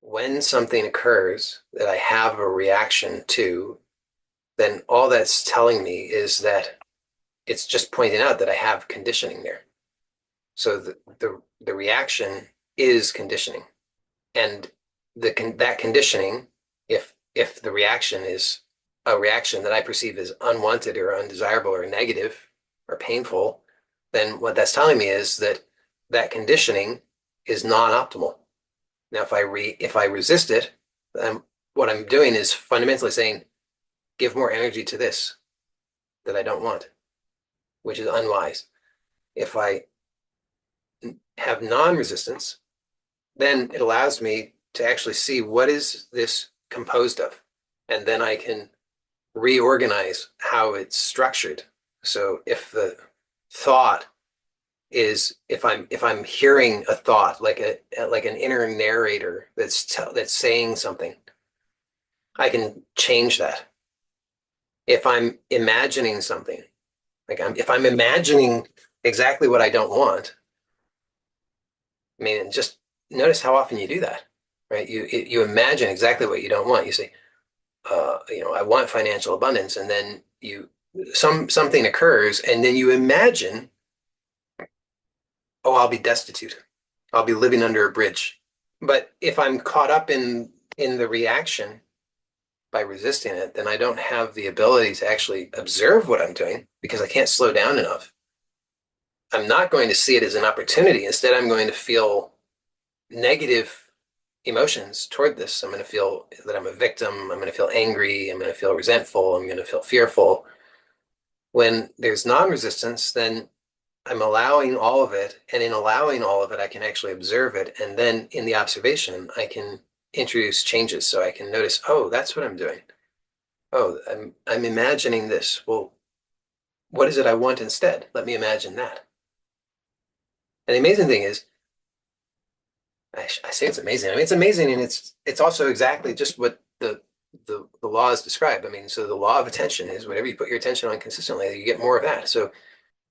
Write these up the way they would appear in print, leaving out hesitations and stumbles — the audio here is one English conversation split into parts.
when something occurs that I have a reaction to, then all that's telling me is that it's just pointing out that I have conditioning there. So the reaction is conditioning, and that conditioning, if the reaction is a reaction that I perceive as unwanted or undesirable or negative or painful, then what that's telling me is that that conditioning is non-optimal. Now, if I resist it, then what I'm doing is fundamentally saying, give more energy to this that I don't want, which is unwise. If I have non-resistance, then it allows me to actually see what is this composed of, and then I can reorganize how it's structured. So if the thought is, if I'm hearing a thought like an inner narrator that's saying something, I can change that. If I'm imagining something, if I'm imagining exactly what I don't want, I mean, just notice how often you do that, right? You imagine exactly what you don't want. You say, I want financial abundance, and then something occurs, and then you imagine, oh, I'll be destitute. I'll be living under a bridge. But if I'm caught up in the reaction by resisting it, then I don't have the ability to actually observe what I'm doing because I can't slow down enough. I'm not going to see it as an opportunity. Instead, I'm going to feel negative emotions toward this. I'm going to feel that I'm a victim. I'm going to feel angry. I'm going to feel resentful. I'm going to feel fearful. When there's non-resistance, then I'm allowing all of it. And in allowing all of it, I can actually observe it. And then in the observation, I can introduce changes. So I can notice, oh, that's what I'm doing. Oh, I'm imagining this. Well, what is it I want instead? Let me imagine that. And the amazing thing is, I say it's amazing. I mean, it's amazing, and it's also exactly just what the laws describe. I mean, so the law of attention is whatever you put your attention on consistently, you get more of that. So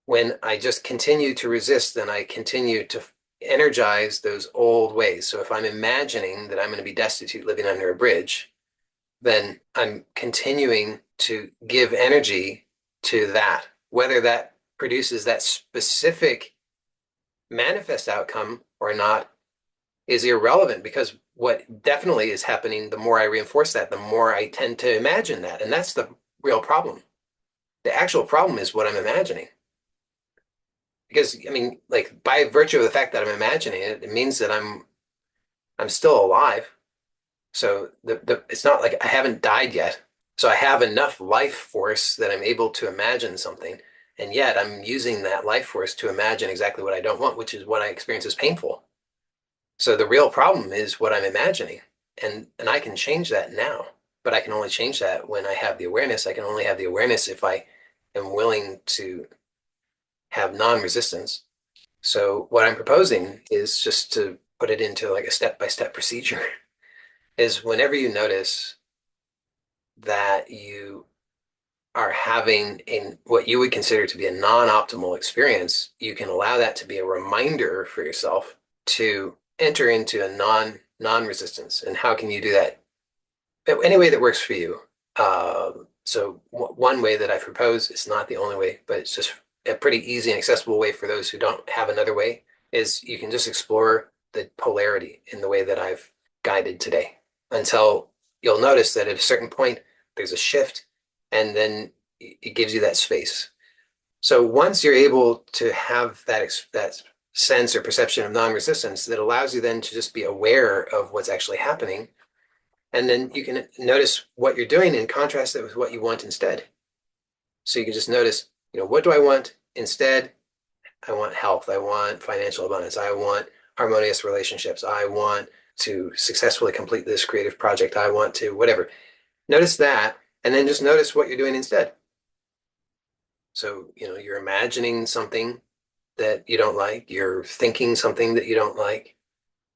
when I just continue to resist, then I continue to energize those old ways. So if I'm imagining that I'm going to be destitute living under a bridge, then I'm continuing to give energy to that, whether that produces that specific manifest outcome or not is irrelevant, because what definitely is happening, the more I reinforce that, the more I tend to imagine that. And that's the real problem. The actual problem is what I'm imagining. Because I mean, like by virtue of the fact that I'm imagining it, it means that I'm still alive. So it's not like I haven't died yet. So I have enough life force that I'm able to imagine something. And yet I'm using that life force to imagine exactly what I don't want, which is what I experience as painful. So the real problem is what I'm imagining. And I can change that now, but I can only change that when I have the awareness. I can only have the awareness if I am willing to have non-resistance. So what I'm proposing is just to put it into like a step-by-step procedure is whenever you notice that you are having in what you would consider to be a non-optimal experience, you can allow that to be a reminder for yourself to enter into a non-resistance. And how can you do that? Any way that works for you. So one way that I propose, it's not the only way, but it's just a pretty easy and accessible way for those who don't have another way, is you can just explore the polarity in the way that I've guided today until you'll notice that at a certain point, there's a shift, and then it gives you that space. So once you're able to have that sense or perception of non-resistance, that allows you then to just be aware of what's actually happening. And then you can notice what you're doing and contrast it with what you want instead. So you can just notice, what do I want instead? I want health. I want financial abundance. I want harmonious relationships. I want to successfully complete this creative project. I want to, whatever. Notice that, and then just notice what you're doing instead. So, you're imagining something that you don't like. You're thinking something that you don't like.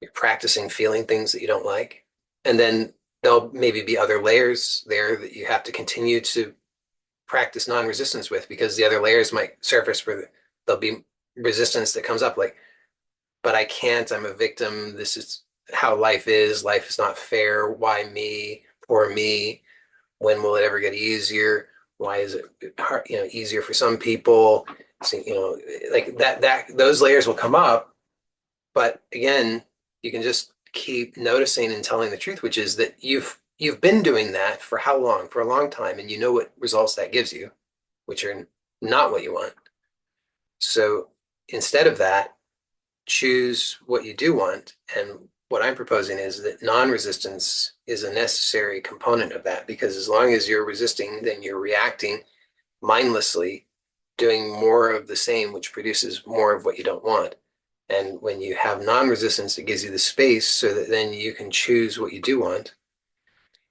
You're practicing feeling things that you don't like. And then there'll maybe be other layers there that you have to continue to practice non-resistance with, because the other layers might surface where there'll be resistance that comes up like, but I can't, I'm a victim. This is, how life is. Life is not fair. Why me? Poor me. When will it ever get easier? Why is it hard, easier for some people? So, like that those layers will come up. But again, you can just keep noticing and telling the truth, which is that you've been doing that for how long? For a long time, and you know what results that gives you, which are not what you want. So instead of that, choose what you do want. And what I'm proposing is that non-resistance is a necessary component of that, because as long as you're resisting, then you're reacting mindlessly, doing more of the same, which produces more of what you don't want. And when you have non-resistance, it gives you the space so that then you can choose what you do want.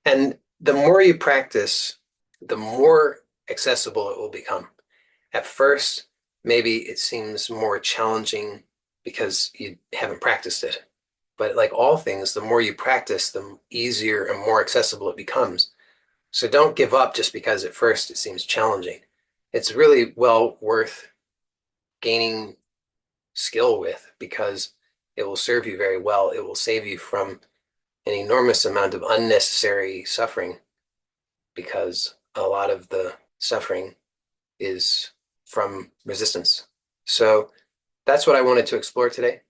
And the more you practice, the more accessible it will become. At first, maybe it seems more challenging because you haven't practiced it. But like all things, the more you practice, the easier and more accessible it becomes. So don't give up just because at first it seems challenging. It's really well worth gaining skill with, because it will serve you very well. It will save you from an enormous amount of unnecessary suffering, because a lot of the suffering is from resistance. So that's what I wanted to explore today.